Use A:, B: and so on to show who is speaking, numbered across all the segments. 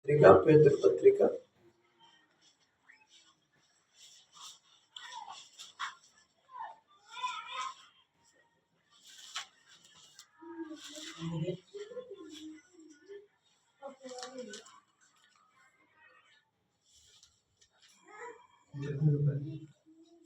A: పేతురు పత్రిక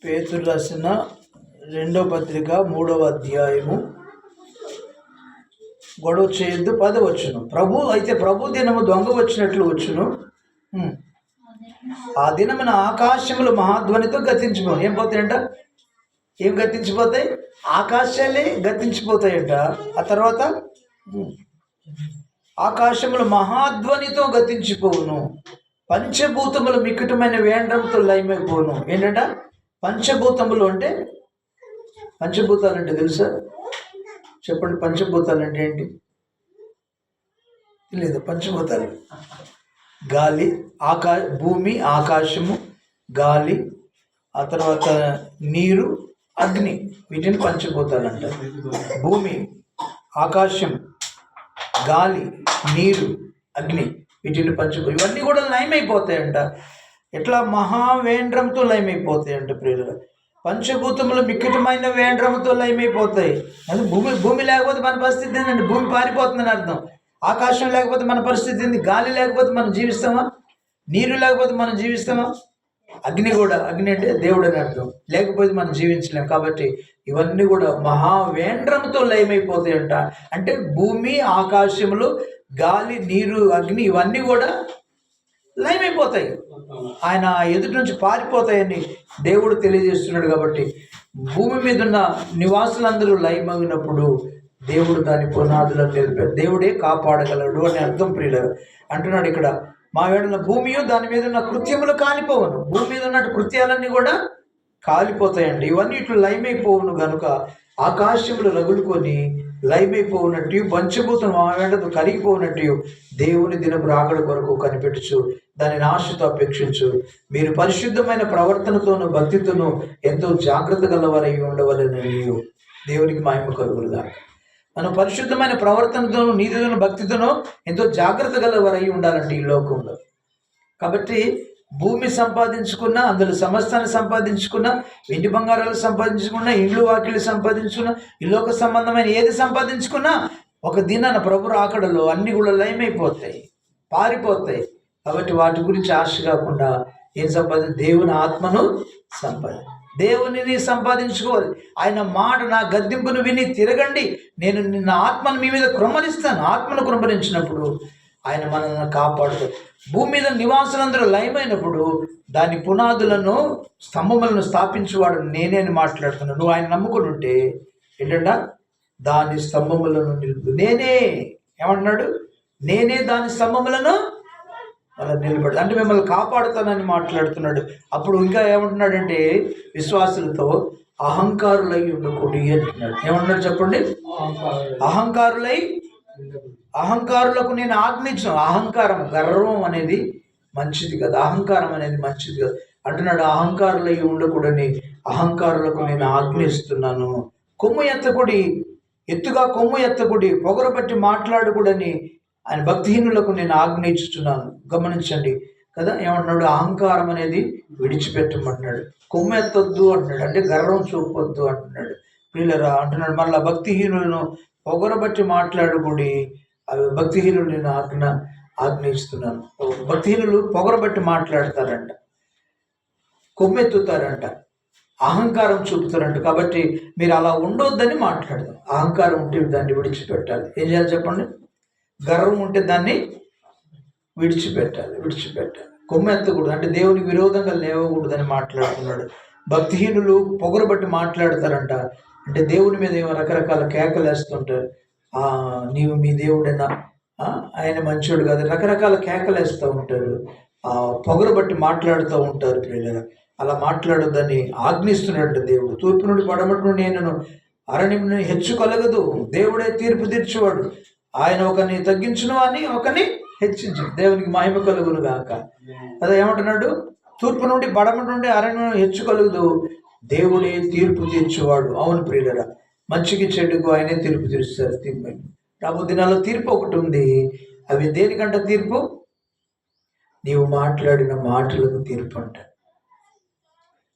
A: పేతురు రాసిన 2వ పత్రిక 3వ అధ్యాయము గొడవ చేయొద్దు 10వ వచనం. ప్రభు దినము దొంగ వచ్చినట్లు వచ్చును, ఆ దినమున ఆకాశములు మహాధ్వనితో గతించిపోను. ఏం పోతాయంట? ఏం గతించిపోతాయి? ఆకాశాలే గతించిపోతాయంట. ఆ తర్వాత ఆకాశములు మహాధ్వనితో గతించిపోవును, పంచభూతములు మిక్కుటమైన వేండ్రంతో లయమైపోను. ఏంటంట? పంచభూతములు అంటే, పంచభూతాలు అంటే తెలుసా? చెప్పండి, పంచభూతాలు అంటే ఏంటి? లేదు. పంచభూతాలు గాలి, భూమి, ఆకాశము, గాలి, ఆ తర్వాత నీరు, అగ్ని, వీటిని పంచభూతాలు అంటారు. భూమి, ఆకాశం, గాలి, నీరు, అగ్ని, వీటిని పంచభూతాలు. ఇవన్నీ కూడా లయమైపోతాయంట. ఎట్లా? మహావేంద్రంతో లయమైపోతాయంట ప్రియులు. పంచభూతములు మిక్కుటమైన వేంద్రముతో లయమైపోతాయి. అది భూమి లేకపోతే మన పరిస్థితి ఏంటంటే భూమి పారిపోతుందని అర్థం. ఆకాశం లేకపోతే మన పరిస్థితి ఏంది? గాలి లేకపోతే మనం జీవిస్తామా? నీరు లేకపోతే మనం జీవిస్తామా? అగ్ని కూడా, అగ్ని అంటే దేవుడు అని అర్థం, లేకపోతే మనం జీవించలేం. కాబట్టి ఇవన్నీ కూడా మహావేంద్రంతో లయమైపోతాయంట. అంటే భూమి, ఆకాశములు, గాలి, నీరు, అగ్ని ఇవన్నీ కూడా లయమైపోతాయి, ఆయన ఎదుటి నుంచి పారిపోతాయని దేవుడు తెలియజేస్తున్నాడు. కాబట్టి భూమి మీద ఉన్న నివాసులందరూ లయమైనప్పుడు దేవుడు దాని పునాదులను నిలిపాడు. దేవుడే కాపాడగలడు అని అర్థం ప్రియులారా. అంటున్నాడు ఇక్కడ, మా వేడున్న భూమియు దాని మీద ఉన్న కృత్యములు కాలిపోవను. భూమి మీద ఉన్న కృత్యాలన్నీ కూడా కాలిపోతాయండి. ఇవన్నీ ఇట్లు లయమైపోవును గనుక ఆకాశములు రగులుకొని లయమైపోవునట్టు, పంచభూతం మా వేడతో కరిగిపోవునట్టు దేవుని దినపు రాకడ కొరకు కనిపెట్టుచు దానిని ఆశతో అపేక్షించు. మీరు పరిశుద్ధమైన ప్రవర్తనతోనూ భక్తితోనూ ఎంతో జాగ్రత్త గలవారై ఉండవలెనని దేవునికి మహిమ కలుగునుగా. మనం పరిశుద్ధమైన ప్రవర్తనతోనూ, నీతితోనూ, భక్తితోనూ ఎంతో జాగ్రత్త గలవారై ఉండాలంటే ఈ లోకంలో. కాబట్టి భూమి సంపాదించుకున్నా, అందులో సమస్తాన్ని సంపాదించుకున్నా, వెండి బంగారాలు సంపాదించుకున్నా, ఇండ్లు వాకిళ్ళు సంపాదించుకున్నా, ఈ లోక సంబంధమైన ఏది సంపాదించుకున్నా ఒక దినాన ప్రభు రాకడలో అన్ని కూడా లయమైపోతాయి, పారిపోతాయి. కాబట్టి వాటి గురించి ఆశ కాకుండా ఏం దేవుని ఆత్మను దేవునిని సంపాదించుకోవాలి. ఆయన మాట, నా గద్దింపును విని తిరగండి, నేను నిన్న ఆత్మను మీ మీద కృమ్మరిస్తాను. ఆత్మను కృమ్మరించినప్పుడు ఆయన మనల్ని కాపాడుతాడు. భూమి మీద నివాసులందరూ లయమైనప్పుడు దాని పునాదులను, స్తంభములను స్థాపించేవాడు నేనే అని మాట్లాడుతున్నాను. నువ్వు ఆయన నమ్ముకుని ఉంటే ఏంటంట? దాని స్తంభములను నిలుపు. నేనే ఏమంటున్నాడు? నేనే దాని స్తంభములను అలా నిలబడి, అంటే మిమ్మల్ని కాపాడుతానని మాట్లాడుతున్నాడు. అప్పుడు ఇంకా ఏమంటున్నాడంటే, విశ్వాసులతో అహంకారులై ఉండకూడదు అంటున్నాడు. ఏమంటున్నాడు చెప్పండి? అహంకారులకు నేను ఆజ్ఞించాను. అహంకారం, గర్వం అనేది మంచిది కదా, అహంకారం అనేది మంచిది కదా అంటున్నాడు. అహంకారులై ఉండకూడని అహంకారులకు నేను ఆజ్ఞిస్తున్నాను. ఎత్తుగా కొమ్ము ఎత్తకుడి, పొగరు బట్టి మాట్లాడకూడని ఆయన భక్తిహీనులకు నేను ఆజ్ఞించుతున్నాను. గమనించండి కదా, ఏమంటున్నాడు? అహంకారం అనేది విడిచిపెట్టమంటున్నాడు. కొమ్ము ఎత్తొద్దు అంటున్నాడు, అంటే గర్వం చూపొద్దు అంటున్నాడు. ప్రియులరా అంటున్నాడు. మళ్ళీ భక్తిహీనులను పొగరు బట్టి మాట్లాడకూడి, అవి భక్తిహీనులు నేను ఆజ్ఞిస్తున్నాను. భక్తిహీనులు పొగరు బట్టి మాట్లాడతారంట, కొమ్మెత్తుతారంట, అహంకారం చూపుతారంట. కాబట్టి మీరు అలా ఉండొద్దని మాట్లాడదాం. అహంకారం ఉంటే దాన్ని విడిచిపెట్టాలి. ఏం చేయాలి చెప్పండి? గర్వం ఉంటే దాన్ని విడిచిపెట్టాలి. కొమ్మెత్తకూడదు, అంటే దేవునికి విరోధంగా లేవకూడదని మాట్లాడుతున్నాడు. భక్తిహీనులు పొగరు బట్టి మాట్లాడతారంట, అంటే దేవుని మీద ఏమో రకరకాల కేకలు వేస్తుంటారు. నీవు మీ దేవుడైనా, ఆయన మంచోడు కాదు, రకరకాల కేకలు వేస్తూ ఉంటారు. పొగరు బట్టి మాట్లాడుతూ ఉంటారు. ప్రియులారా, అలా మాట్లాడొద్దని ఆజ్ఞిస్తున్నాడు దేవుడు. తూర్పు నుండి పడమటి నుండి నేను అరణ్యం హెచ్చు కలగదు. దేవుడే తీర్పు తీర్చేవాడు. ఆయన ఒకరిని తగ్గించును అని ఒకరిని హెచ్చించు. దేవునికి మహిమ కలుగును గాక. అదే ఏమంటున్నాడు? తూర్పు నుండి పడమటి నుండి అరణ్యం హెచ్చు కలుగుదు, దేవుడే తీర్పు తీర్చేవాడు. అవును ప్రియులరా, మంచికి చెడుకు ఆయనే తీర్పు తీరుస్తారు. రాబో దినాల్లో తీర్పు ఒకటి ఉంది. అవి దేనికంట తీర్పు? నీవు మాట్లాడిన మాటలకు తీర్పు అంట.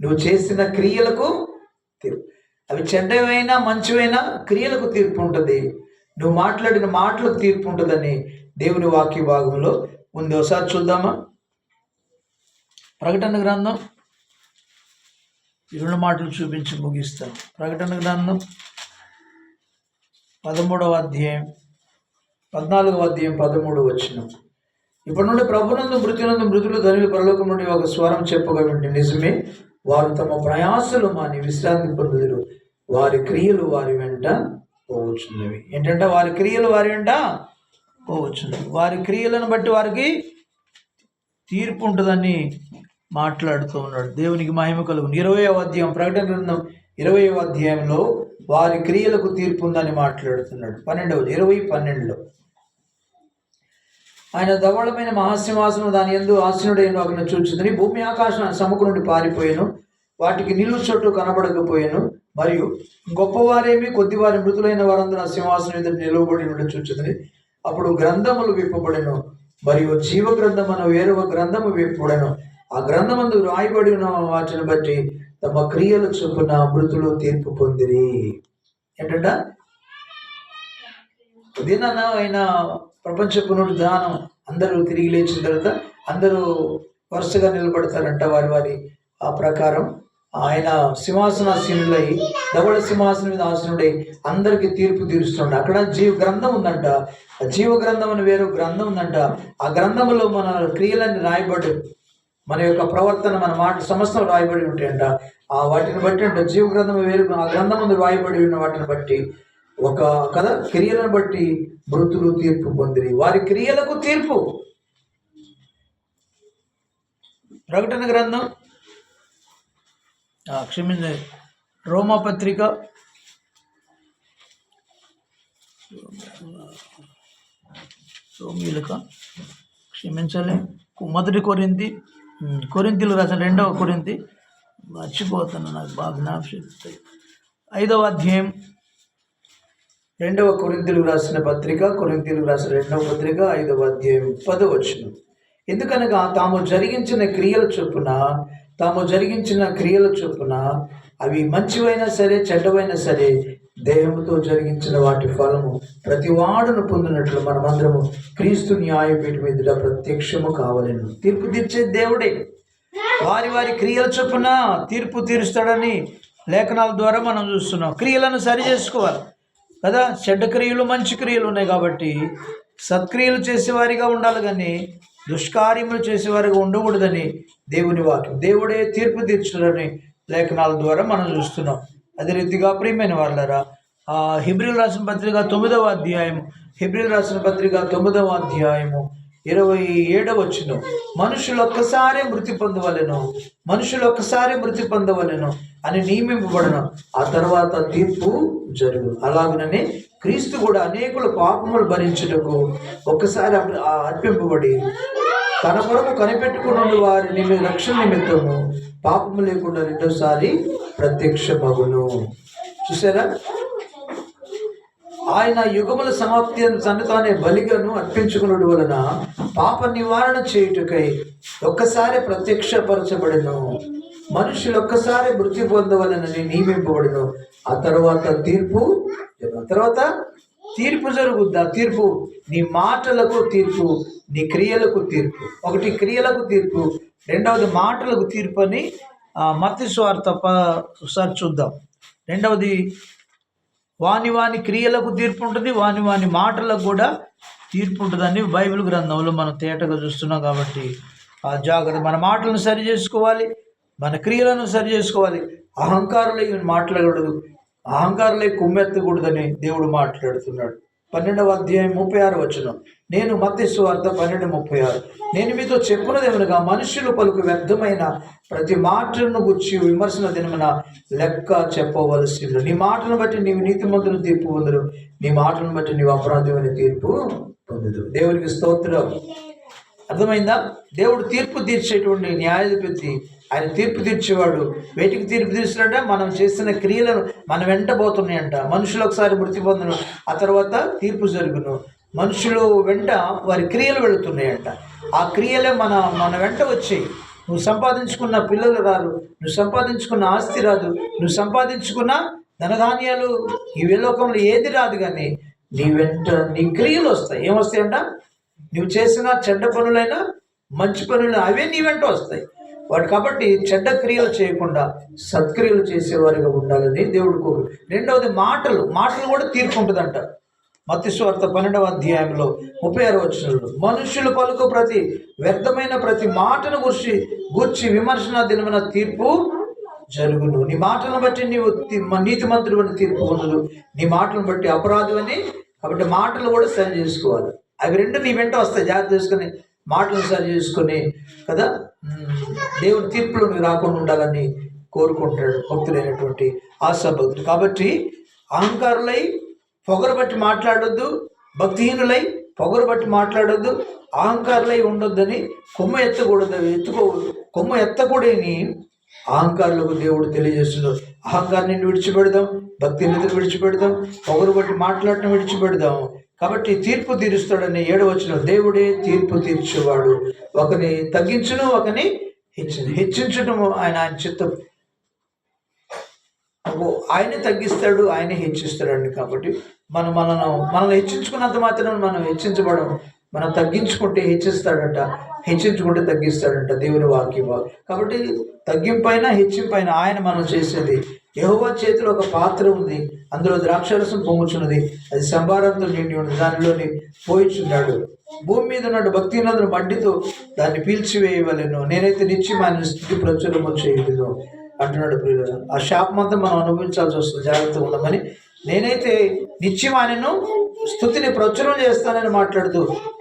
A: నువ్వు చేసిన క్రియలకు తీర్పు. అవి చెడ్డవైనా మంచివైనా క్రియలకు తీర్పు ఉంటుంది. నువ్వు మాట్లాడిన మాటలకు తీర్పు ఉంటుందని దేవుని వాక్య భాగంలో ఉంది. ఒకసారి చూద్దామా? ప్రకటన గ్రంథం 2 మాటలు చూపించి ముగిస్తాను. ప్రకటన గ్రంథం 13వ అధ్యాయం 14వ అధ్యాయం 13వ వచనం. ఇప్పటి నుండి ప్రభునందు మృతునందు మృతులు ధనులు పరలోకం నుండి ఒక స్వరం చెప్పగలండి, నిజమే, వారు తమ ప్రయాసలు మాని విశ్రాంతి పొందుదురు, వారి క్రియలు వారి వెంట పోవచ్చున్నవి. ఏంటంటే వారి క్రియలు వారి వెంట పోవచ్చున్నవి. వారి క్రియలను బట్టి వారికి తీర్పు ఉంటుందని మాట్లాడుతూ ఉన్నాడు. దేవునికి మహిమ కలుగును. 20వ అధ్యాయం, ప్రకటన గ్రంథం 20వ అధ్యాయంలో వారి క్రియలకు తీర్పు ఉందని మాట్లాడుతున్నాడు. 20:12 ఆయన ధవళమైన మహాసింహాసనం దాని యందు ఆసీనుడైన ఒకరిని చూచిందని, భూమి ఆకాశం సముఖం నుండి పారిపోయాను, వాటికి నిలువు చోటు కనబడకపోయాను, మరియు గొప్పవారేమి కొద్దివారి మృతులైన వారందరూ ఆ సింహాసనం ఎదుట నిలవబడి నుండి చూచిందని. అప్పుడు గ్రంథములు విప్పబడెను, మరియు జీవ గ్రంథం అను వేరొక గ్రంథము విప్పబడెను. ఆ గ్రంథమందు రాయబడి ఉన్న వాటిని బట్టి తమ క్రియల చొప్పున మృతులు తీర్పు పొందిరి. ఏంటంట ఉదయనాన్న ఆయన ప్రపంచపు నుండి దానం అందరూ తిరిగి లేచిన తర్వాత అందరూ వరుసగా నిలబడతారంట. వారి వారి ఆ ప్రకారం ఆయన సింహాసనాసీనులై ధవళ సింహాసనం మీద ఆసనుడై అందరికీ తీర్పు తీరుస్తుండ. అక్కడ జీవ గ్రంథం ఉందంట. ఆ జీవ గ్రంథం అని వేరే గ్రంథం ఉందంట. ఆ గ్రంథంలో మన క్రియలన్నీ రాయబడి, మన యొక్క ప్రవర్తన, మన మాట సమస్తం రాయబడి ఉంటాయంట. ఆ వాటిని బట్టి అంటే జీవ గ్రంథం వేరు, ఆ గ్రంథం ముందు రాయబడి ఉన్న వాటిని బట్టి ఒక కదా క్రియలను బట్టి మృతులు తీర్పు పొందిరి, వారి క్రియలకు తీర్పు. ప్రకటన గ్రంథం క్షమించండి, రోమాపత్రిక సోమీలక క్షమించాలి 1 కొరింథీయులకు రాసిన 2వ కొరింథీ, మర్చిపోతాను, నాకు బాగా జ్ఞాపకం. 5వ అధ్యాయం 2వ కొరింథీయులకు రాసిన పత్రిక, కొరింథీయులకు రాసిన 2వ పత్రిక 5వ అధ్యాయం 10వ వచనం. ఎందుకనగా తాము జరిగించిన క్రియల చొప్పున అవి మంచివైనా సరే చెడ్డవైనా సరే దేహముతో జరిగించిన వాటి ఫలము ప్రతి వాడును పొందినట్లు మనమందరము క్రీస్తు న్యాయపీఠం మీద ప్రత్యక్షము కావాలను. తీర్పు తీర్చే దేవుడే వారి వారి క్రియల చొప్పున తీర్పు తీరుస్తాడని లేఖనాల ద్వారా మనం చూస్తున్నాం. క్రియలను సరి చేసుకోవాలి కదా. చెడ్డ క్రియలు మంచి క్రియలు ఉన్నాయి కాబట్టి సత్క్రియలు చేసేవారిగా ఉండాలి, కానీ దుష్కార్యములు చేసేవారిగా ఉండకూడదని దేవుని వాక్యం. దేవుడే తీర్పు తీర్చుడని లేఖనాల ద్వారా మనం చూస్తున్నాం. అదే రీతిగా ప్రియమైన వాళ్ళరా, హెబ్రీయులకు రాసిన పత్రిక 9వ అధ్యాయం, 9వ అధ్యాయము 27వ వచనం. మనుషులు ఒక్కసారి మృతి పొందవలెను అని నియమింపబడను, ఆ తర్వాత తీర్పు జరుగు. అలాగనే క్రీస్తు కూడా అనేకుల పాపములు భరించుటకు ఒక్కసారి అర్పింపబడి తన కొరకు కనిపెట్టుకున్న వారి రక్షణ నిమిత్తము పాపము లేకుండా 2సారి ప్రత్యక్షమగును. చూసారా, ఆయన యుగముల సమాప్తి తను తానే బలిగను అర్పించుకున్నడు వలన పాప నివారణ చేయుటకై ఒక్కసారి ప్రత్యక్షపరచబడెను. మనుషులు ఒక్కసారి మృతి పొందవలనని నియమింపబడెను, ఆ తర్వాత తీర్పు జరుగుద్ది. ఆ తీర్పు నీ మాటలకు తీర్పు, నీ క్రియలకు తీర్పు. ఒకటి క్రియలకు తీర్పు, రెండవది మాటలకు తీర్పు అని మత్తయి సువార్త ఒకసారి చూద్దాం. రెండవది వాని క్రియలకు తీర్పు ఉంటుంది, వాని మాటలకు కూడా తీర్పు ఉంటుందని బైబిల్ గ్రంథంలో మనం తేటగా చూస్తున్నాం. కాబట్టి ఆ జాగ్రత్త, మన మాటలను సరి చేసుకోవాలి, మన క్రియలను సరి చేసుకోవాలి. అహంకారులై మాట్లాడకూడదు, అహంకారులై కుమ్మెత్తకూడదని దేవుడు మాట్లాడుతున్నాడు. 12వ అధ్యాయం 36వ వచనం. నేను మత్తయి సువార్త 12:36. నేను మీతో చెప్పున్నదేమనగా మనుషులు పలుకు వ్యర్థమైన ప్రతి మాటలను గుర్చి విమర్శన దినమున లెక్క చెప్పవలసింది. నీ మాటను బట్టి నీవు నీతిమంతుని తీర్పు పొందురు, నీ మాటను బట్టి నీవు అపరాధమైన తీర్పు పొందుదు. దేవునికి స్తోత్రం. అర్థమైందా? దేవుడు తీర్పు తీర్చేటువంటి న్యాయాధిపతి, ఆయన తీర్పు తీర్చేవాడు. వేటికి తీర్పు తీర్చినట్ట? మనం చేసిన క్రియలను మన వెంట పోతున్నాయంట. మనుషులు ఒకసారి మృతి పొందును, ఆ తర్వాత తీర్పు జరుగును. మనుషులు వెంట వారి క్రియలు వెళుతున్నాయంట. ఆ క్రియలే మన వెంట వచ్చాయి. నువ్వు సంపాదించుకున్న పిల్లలు రారు, నువ్వు సంపాదించుకున్న ఆస్తి రాదు, నువ్వు సంపాదించుకున్న ధనధాన్యాలు ఈ లోకంలో ఏది రాదు, కానీ నీ వెంట నీ క్రియలు వస్తాయి. ఏమొస్తాయంట? నువ్వు చేసిన చెడ్డ పనులైనా మంచి పనులు అవే నీ వెంట వస్తాయి. వాడు కాబట్టి చెడ్డ క్రియలు చేయకుండా సత్క్రియలు చేసేవారిగా ఉండాలని దేవుడు కోరు. రెండవది మాటలు కూడా తీర్పు ఉంటుందంట. మత్తయి సువార్త 12వ అధ్యాయంలో 36వ వచనంలో, మనుష్యులు పలుకు ప్రతి వ్యర్థమైన ప్రతి మాటను గూర్చి విమర్శన దినమైన తీర్పు జరుగును. నీ మాటలను బట్టి నీవు నీతిమంతుడు అని తీర్పు పొందుదు, నీ మాటలను బట్టి అపరాధం అని. కాబట్టి మాటలు కూడా సరి చేసుకోవాలి. అవి రెండు నీ వెంట వస్తాయి. జాగ్రత్త చేసుకుని మాటలు సరి చేసుకుని కదా దేవుని తీర్పులో నువ్వు రాకుండా ఉండాలని కోరుకుంటాడు భక్తులైనటువంటి ఆశాభక్తుడు. కాబట్టి అహంకారులై పొగరు బట్టి మాట్లాడొద్దు, భక్తిహీనులై పొగరు బట్టి మాట్లాడొద్దు, అహంకారులై ఉండొద్దని కొమ్మ ఎత్తకూడని అహంకారులకు దేవుడు తెలియజేస్తున్నాడు. అహంకారాన్ని విడిచిపెడదాం, భక్తి నిధులు విడిచిపెడదాం, పొగరు బట్టి మాట్లాడటం విడిచిపెడదాం. కాబట్టి తీర్పు తీరుస్తాడని 7వ వచనం, దేవుడే తీర్పు తీర్చేవాడు, ఒకని తగ్గించును ఒకని హెచ్చించటము ఆయన చిత్తం. ఆయనే తగ్గిస్తాడు, ఆయనే హెచ్చిస్తాడండి. కాబట్టి మనల్ని హెచ్చించుకున్నంత మాత్రం మనం హెచ్చించబడం. మనం తగ్గించుకుంటే హెచ్చిస్తాడట, హెచ్చించుకుంటే తగ్గిస్తాడంట దేవుని వాక్యం. కాబట్టి తగ్గింపైన హెచ్చింపైన ఆయన మనం చేసేది. యెహోవా చేతిలో ఒక పాత్ర ఉంది, అందులో ద్రాక్షారసం పొంగుచున్నది, అది సంభారంతో నిండి ఉంది, దానిలోని పోయిచున్నాడు. భూమి మీద ఉన్నాడు భక్తిహీనులను మట్టితో దాన్ని పీల్చివేయవలెను, నేనైతే నిత్యం ఆయన స్థితి ప్రచురము చేయలేదు అంటున్నాడు. ప్రియులారా, ఆ శాపం అంతా మనం అనుభవించాల్సి వస్తుంది. జాగ్రత్తగా ఉండమని. నేనైతే నిత్యం ఆయనను స్తుతిని ప్రచురం చేస్తానని మాట్లాడుతూ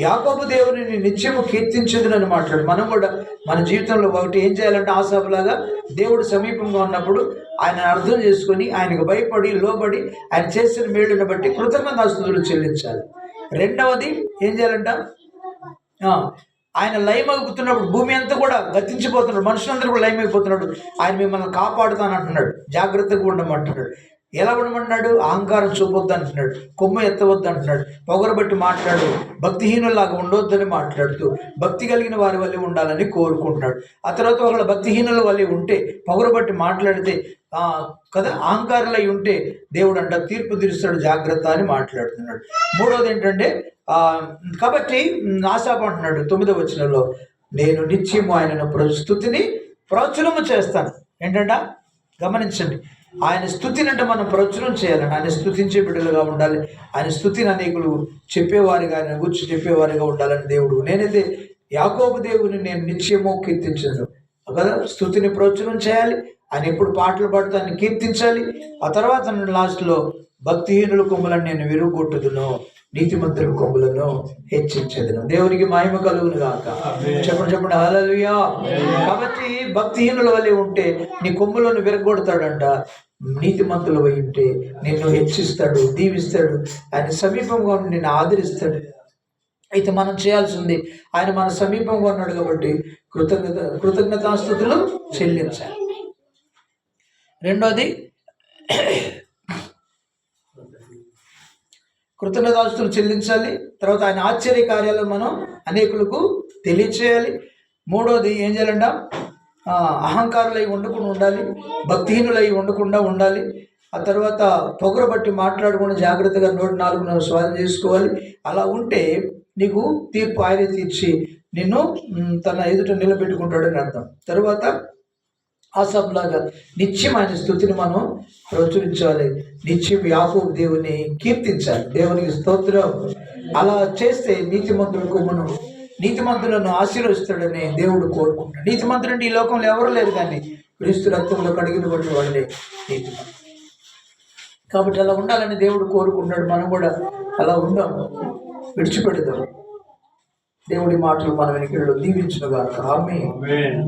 A: యాకోబు దేవుని నిత్యము కీర్తించదునని మాట్లాడు. మనం కూడా మన జీవితంలో ఒకటి ఏం చేయాలంటే, ఆశాపులాగా దేవుడు సమీపంగా ఉన్నప్పుడు ఆయన అర్థం చేసుకొని ఆయనకు భయపడి లోబడి ఆయన చేసిన మేలుని బట్టి కృతజ్ఞతాస్తుతులు చెల్లించాలి. రెండవది ఏం చేయాలంట, ఆయన లయమగుతున్నప్పుడు భూమి అంతా కూడా గతించిపోతున్నాడు, మనుషులందరూ కూడా లయమైపోతున్నాడు. ఆయన మిమ్మల్ని కాపాడుతానంటున్నాడు, జాగ్రత్తగా ఉండమంటున్నాడు. ఎలా ఉండమంటున్నాడు? అహంకారం చూపొద్దు అంటున్నాడు, కొమ్ము ఎత్తవద్దు అంటున్నాడు, పొగరు బట్టి మాట్లాడు, భక్తిహీనులాగా ఉండొద్దని మాట్లాడుతూ భక్తి కలిగిన వారి వల్ల ఉండాలని కోరుకుంటున్నాడు. ఆ తర్వాత ఒకళ్ళ భక్తిహీనుల వల్ల ఉంటే, పొగరు బట్టి మాట్లాడితే కదా అహంకారులై ఉంటే దేవుడు అంట తీర్పు తీరుస్తాడు, జాగ్రత్త అని మాట్లాడుతున్నాడు. మూడవది ఏంటంటే, కాబట్టి ఆశాప అంటున్నాడు 9వ వచనంలో, నేను నిత్యము ఆయనను స్తుతిని ప్రచురము చేస్తాను. ఏంటంట గమనించండి, ఆయన స్తుతిని అంటే మనం ప్రచురం చేయాలండి. ఆయన స్తుతించే బిడ్డలుగా ఉండాలి. ఆయన స్తుతిని అనేకులు చెప్పేవారిగా, ఆయన గురించి చెప్పేవారిగా ఉండాలని దేవుడు. నేనైతే యాకోబు దేవుని నేను నిత్యము కీర్తించను కదా. స్తుతిని ప్రచురం చేయాలి, ఆయన ఎప్పుడు పాటలు పాడుతూ ఆయన కీర్తించాలి. ఆ తర్వాత లాస్ట్లో భక్తిహీనుల కొమ్ములను నేను విరుగొట్టుదును, నీతిమంతుల కొమ్ములను హెచ్చించదును. దేవునికి మహిమ కలుగును గాక. చెప్పండి హల్లెలూయా. కాబట్టి భక్తిహీనుల వల్లే ఉంటే నీ కొమ్ములను విరగొడతాడంట, నీతిమంతులు అయి ఉంటే నిన్ను హెచ్చిస్తాడు, దీవిస్తాడు, ఆయన సమీపంగా ఉండి నిన్ను ఆదరిస్తాడు. అయితే మనం చేయాల్సింది, ఆయన మన సమీపంగా ఉన్నాడు కాబట్టి కృతజ్ఞతాస్తుతులు చెల్లించాలి. రెండోది కృతజ్ఞతాస్తుతులు చెల్లించాలి. తర్వాత ఆయన ఆశ్చర్య కార్యాలను మనం అనేకులకు తెలియచేయాలి. మూడోది ఏం చేయాలంట, అహంకారులై ఉండకుండా ఉండాలి, భక్తిహీనులై ఉండకుండా ఉండాలి. ఆ తర్వాత పొగరు బట్టి మాట్లాడకుండా జాగ్రత్తగా 104 స్వాధీనం చేసుకోవాలి. అలా ఉంటే నీకు తీర్పు ఆయనే తీర్చి నిన్ను తన ఎదుట నిలబెట్టుకుంటాడని అర్థం. తర్వాత ఆసాపులాగా నిత్యం ఆయన స్తుతిని మనం ప్రచురించాలి, నిత్యం యాకోబు దేవుని కీర్తించాలి. దేవునికి స్తోత్రం. అలా చేస్తే నీతిమంతులను ఆశీర్వదిస్తాడని దేవుడు కోరుకుంటాడు. నీతిమంతుడు అంటే ఈ లోకంలో ఎవరు లేరు, కానీ క్రీస్తు రక్తంలో కడిగిన బట్టి వాళ్ళే నీతిమంతుడు. కాబట్టి అలా ఉండాలని దేవుడు కోరుకుంటాడు. మనం కూడా అలా ఉందాము, విడిచిపెడదాం. దేవుడి మాటలు మన వెనుకల్లో దీవించునుగాక. ఆమేన్.